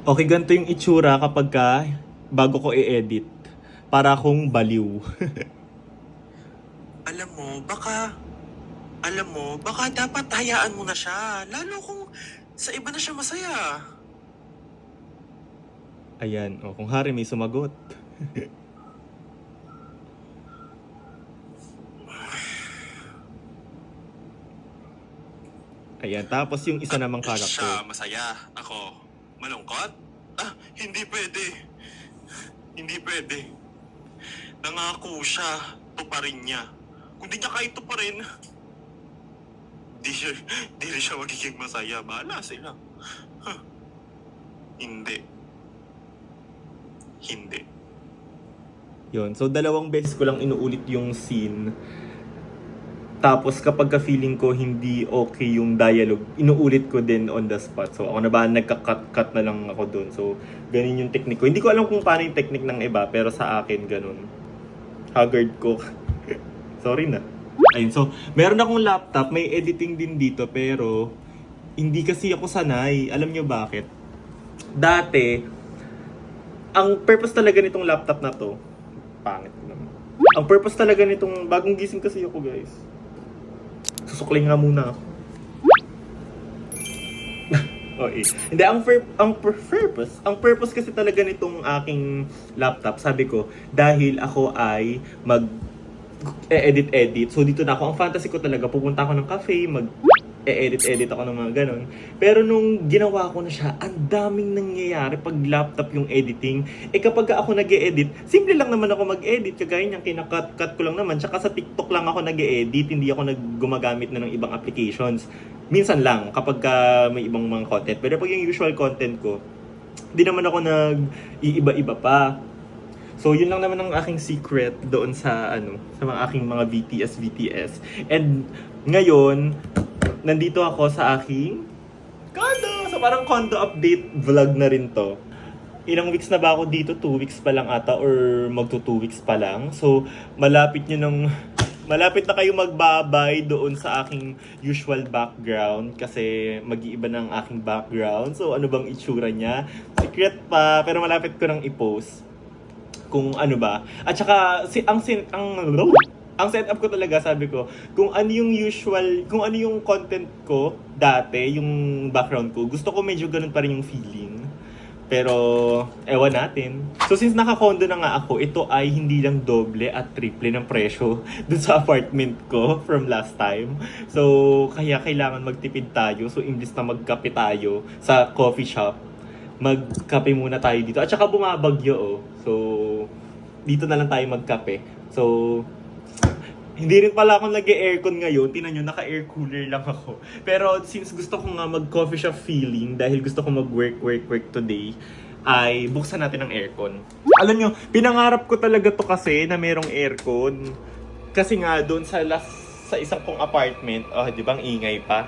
Okay, ganito yung itsura kapag bago ko i-edit. Para akong baliw. Alam mo, baka dapat hayaan mo na siya. Lalo kung sa iba na siya masaya. Ayan, kung hari may sumagot. Ayan, tapos yung isa namang Siya character. masaya, ako malungkot? Hindi pwede. Hindi pwede. Nangako siya, tuparin niya. Kung di niya kahit tuparin, di rin siya magiging masaya. Bahala sila. Huh. Hindi. Hindi. Yun. So, dalawang beses ko lang inuulit yung scene. Tapos, kapag ka-feeling ko hindi okay yung dialogue, inuulit ko din on the spot. So, ako na ba, nagka-cut na lang ako dun. So, ganun yung technique ko. Hindi ko alam kung paano yung technique ng iba, pero sa akin, ganun. Haggard ko. Sorry na. Ayun, so, meron akong laptop, may editing din dito, pero hindi kasi ako sanay. Alam nyo bakit? Dati, ang purpose talaga nitong laptop na to, pangit ko naman. Ang purpose talaga nitong, bagong gising kasi ako guys. Susukling nga muna ako. Okay. Hindi, ang purpose kasi talaga nitong aking laptop, sabi ko, dahil ako ay edit. So dito na ako. Ang fantasy ko talaga, pupunta ako ng cafe, edit ako ng mga ganon. Pero nung ginawa ko na siya, ang daming nangyayari pag laptop yung editing. Kapag ako nag-e-edit, simple lang naman ako mag-edit. Kagaya niyang kinakat-cut ko lang naman. Tsaka sa TikTok lang ako nag-e-edit. Hindi ako gumagamit na ng ibang applications. Minsan lang, kapag may ibang mga content. Pero pag yung usual content ko, di naman ako nag-iiba-iba pa. So, yun lang naman ang aking secret doon sa mga aking mga VTS. And ngayon, nandito ako sa aking condo. So, parang condo update vlog na rin to. Ilang weeks na ba ako dito? 2 weeks pa lang ata or magto 2 weeks pa lang. So, malapit na kayo magbabay doon sa aking usual background kasi mag-iiba na ang aking background. So, ano bang itsura niya? Secret pa, pero malapit ko nang i-post kung ano ba. At saka, ang setup ko talaga, sabi ko, kung ano yung content ko dati, yung background ko, gusto ko medyo ganun pa rin yung feeling. Pero, ewan natin. So, since naka-condo na nga ako, ito ay hindi lang doble at triple ng presyo dun sa apartment ko from last time. So, kaya kailangan magtipid tayo. So, imbis na magkape tayo sa coffee shop, magkape muna tayo dito. At saka bumabagyo, oh. So, dito na lang tayo magkape. So, hindi rin pala ako nag-aircon ngayon. Tingnan nyo, naka-air cooler lang ako. Pero since gusto ko nga mag-coffee shop feeling, dahil gusto ko mag-work today, ay buksan natin ang aircon. Alam nyo, pinangarap ko talaga to kasi na merong aircon. Kasi nga, doon sa isang kong apartment, di ba ang ingay pa?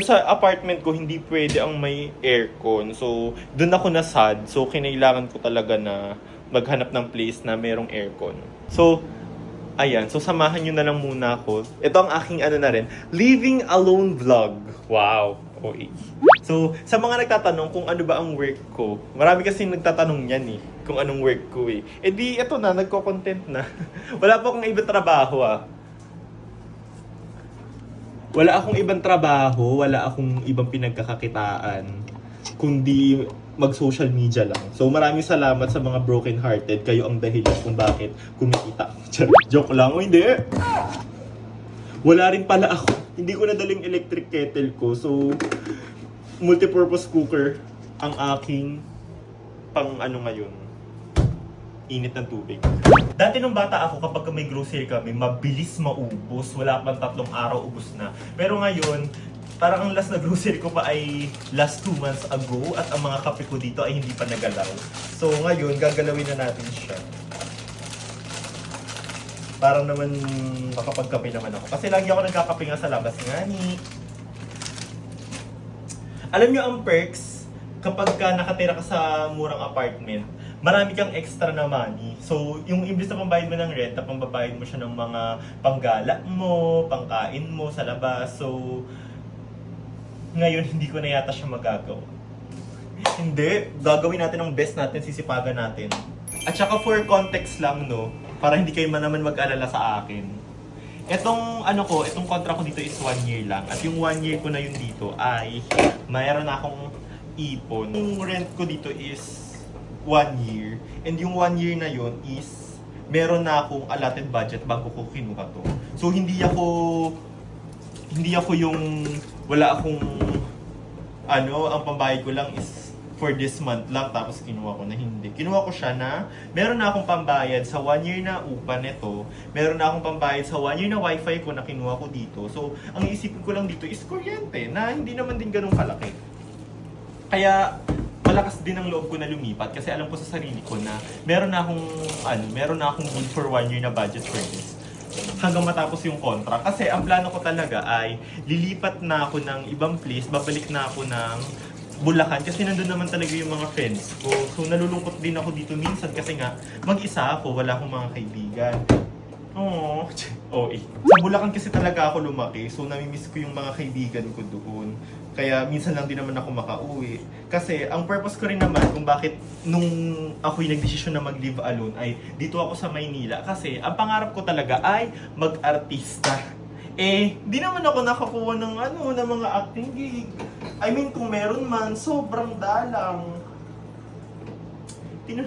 Sa apartment ko, hindi pwede ang may aircon. So, doon ako nasad. So, kinailangan ko talaga na maghanap ng place na merong aircon. So, ayan. So, samahan nyo na lang muna ako. Ito ang aking living alone vlog. Wow. Okay. So, sa mga nagtatanong kung ano ba ang work ko, marami kasi nagtatanong yan kung anong work ko di, eto na, nagko-content na. Wala po akong ibang trabaho Wala akong ibang trabaho, wala akong ibang pinagkakakitaan, kundi mag-social media lang. So maraming salamat sa mga broken-hearted. Kayo ang dahilan kung bakit kumikita. Joke lang. O hindi. Wala rin pala ako. Hindi ko nadaling electric kettle ko. So, multipurpose cooker ang aking ngayon. Init ng tubig. Dati nung bata ako, kapag may grocery kami, mabilis maubos. Wala pang 3 araw, ubos na. Pero ngayon, parang ang last na grocery ko pa ay last 2 months ago at ang mga kape ko dito ay hindi pa nagalaw. So ngayon, gagalawin na natin siya. Parang naman makapagkape naman ako. Kasi lagi ako nagkakape nga sa labas nga Alam nyo ang perks kapag nakatira ka sa murang apartment, marami kang extra na money. So, yung imbis na pambayad mo ng rent, pambabayad mo siya ng mga panggala mo, pangkain mo sa labas. So, ngayon hindi ko na yata siya magagawa. Hindi. Gagawin natin ang best natin, sisipagan natin. At saka for context lang, no, para hindi kayo naman mag-alala sa akin. Itong kontra ko dito is 1 year lang. At yung 1 year ko na yun dito ay mayroon na akong ipon. Yung rent ko dito is 1 year. And yung 1 year na yun is meron na akong allotted budget bago ko kinuha to. So hindi ako yung wala akong ang pambayad ko lang is for this month lang tapos kinuha ko na hindi. Kinuha ko siya na meron na akong pambayad sa 1 year na upa nito. Meron na akong pambayad sa 1 year na wifi ko na kinuha ko dito. So, ang iisipin ko lang dito is kuryente na hindi naman din ganun kalaki. Kaya, malakas din ang loob ko na lumipat kasi alam ko sa sarili ko na meron na akong good for 1 year na budget for this. Hanggang matapos yung contract. Kasi ang plano ko talaga ay lilipat na ako ng ibang place, babalik na ako ng Bulacan kasi nandun naman talaga yung mga friends ko. So nalulungkot din ako dito minsan kasi nga mag-isa ako, wala akong mga kaibigan. Oh, Sa Bulacan kasi talaga ako lumaki, so namimiss ko yung mga kaibigan ko doon. Kaya minsan lang din naman ako makauwi. Kasi ang purpose ko rin naman kung bakit nung ako'y nagdesisyon na mag-live alone ay dito ako sa Maynila. Kasi ang pangarap ko talaga ay mag-artista. Di naman ako nakakuha ng mga acting gig. I mean, kung meron man, sobrang dalang. Di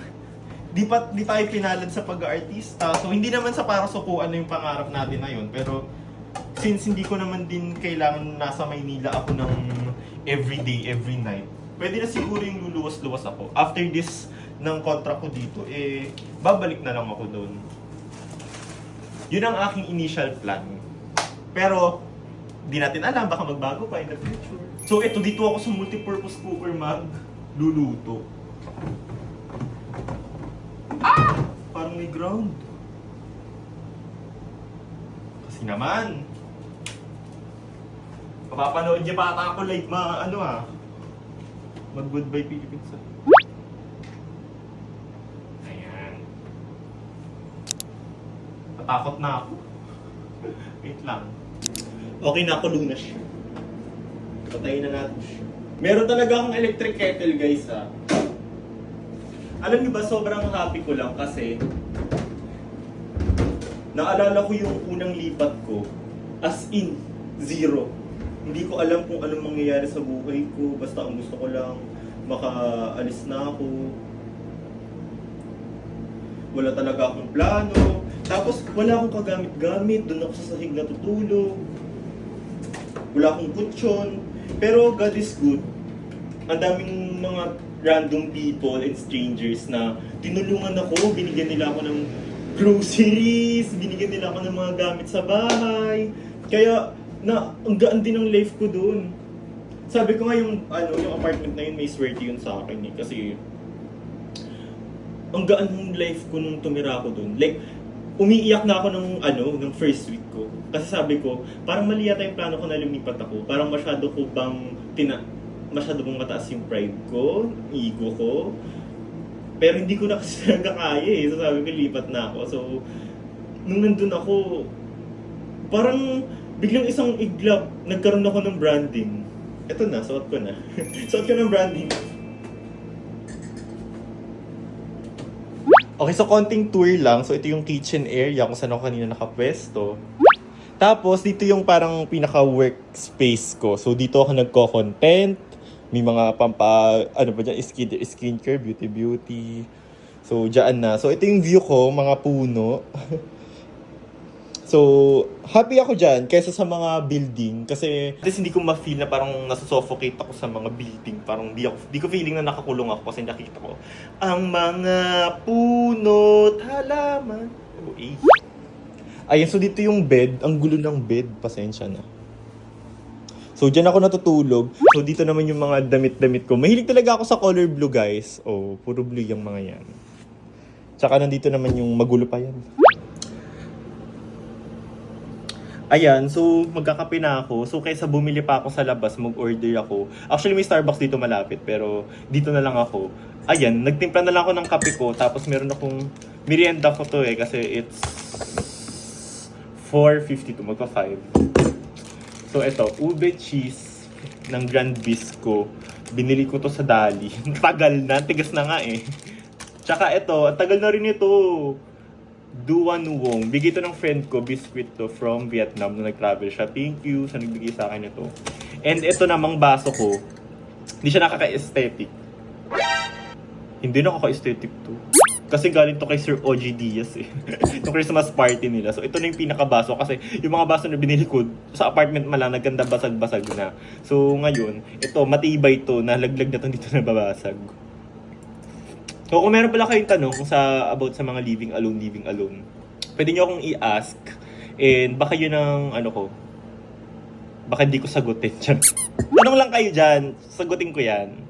tayo pinalad sa pag-artista. So, hindi naman sa para sukuan na yung pangarap natin na yun. Pero, since hindi ko naman din kailangan nasa Maynila ako ng every day, every night, pwede na siguro yung luluwas-luwas ako. After this ng contract ko dito, babalik na lang ako doon. Yun ang aking initial plan. Pero, di natin alam, baka magbago pa in the future. So, dito ako sa multipurpose cooker luluto. Parang may ground. Kasi naman, mapapanood niya pa ata ako like mag-goodbye Philippines. Ayan. Natakot na ako. Wait lang. Okay na ako, lunas siya. Patayin na natin siya. Meron talaga akong electric kettle, guys, ha. Alam niyo ba, sobrang happy ko lang kasi naalala ko yung unang lipat ko as in, 0. Hindi ko alam kung anong mangyayari sa buhay ko. Basta ang gusto ko lang, makaalis na ako. Wala talaga akong plano. Tapos, wala akong kagamit-gamit. Doon ako sa sahig natutulog. Wala akong kutsyon. Pero God is good. Ang daming mga random people and strangers na tinulungan ako. Binigyan nila ako ng groceries. Binigyan nila ako ng mga gamit sa bahay. Kaya, ang gaan din ang life ko doon. Sabi ko nga yung apartment na yun, may swerte yun sa akin. Kasi, ang gaan ng life ko nung tumira ako doon. Like, umiiyak na ako ng first week ko. Kasi sabi ko, parang mali yata yung plano ko na lumipat ako. Parang masyado bang mataas yung pride ko, ego ko. Pero hindi ko na kasi talaga kaya eh. So sabi ko, lipat na ako. So, nung nandun ako, parang biglang isang iglap, nagkaroon ako ng branding. Eto na, suot ko na. Suot ko ng branding. Okay, so konting tour lang. So, ito yung kitchen area kung saan ako kanina nakapwesto. Tapos, dito yung parang pinaka-workspace ko. So, dito ako nagko-content. May mga skincare, beauty. So, dyan na. So, ito yung view ko, mga puno. So, happy ako dyan kaysa sa mga building. Kasi, at least hindi ko ma-feel na parang nasusuffocate ako sa mga building. Parang di ko feeling na nakakulong ako kasi nakikita ko ang mga puno at halaman. Ayun, so dito yung bed. Ang gulo ng bed. Pasensya na. So, dyan ako natutulog. So, dito naman yung mga damit-damit ko. Mahilig talaga ako sa color blue, guys. Puro blue yung mga yan. Tsaka nandito naman yung magulo pa yan. Ayan, so magkakape na ako. So kaysa bumili pa ako sa labas, mag-order ako. Actually may Starbucks dito malapit, pero dito na lang ako. Ayan, nagtimpla na lang ako ng kape ko. Tapos meron akong merienda ko to kasi it's 4.52, magpa 5. So ito, ube cheese ng Grand Bisco. Binili ko to sa Dali. Tagal na, tigas na nga eh. Tsaka ito, ang tagal na rin ito. Duan Wong. Bigay to ng friend ko, biscuit to from Vietnam nung nag-travel siya. Thank you sa nagbigay sa akin ito. And ito namang baso ko, hindi siya nakaka-aesthetic. Hindi nakaka-aesthetic to. Kasi galing to kay Sir OG Diaz eh. Yung Christmas party nila. So ito na yung pinakabaso kasi yung mga baso na binili ko sa apartment malang nagganda basag-basag na. So ngayon, ito matibay to, nalaglag na to dito na babasag. So kung meron pala kayong tanong about sa mga living alone, pwede nyo akong i-ask and baka yun ang baka hindi ko sagutin dyan. Tanong lang kayo dyan, sagutin ko yan.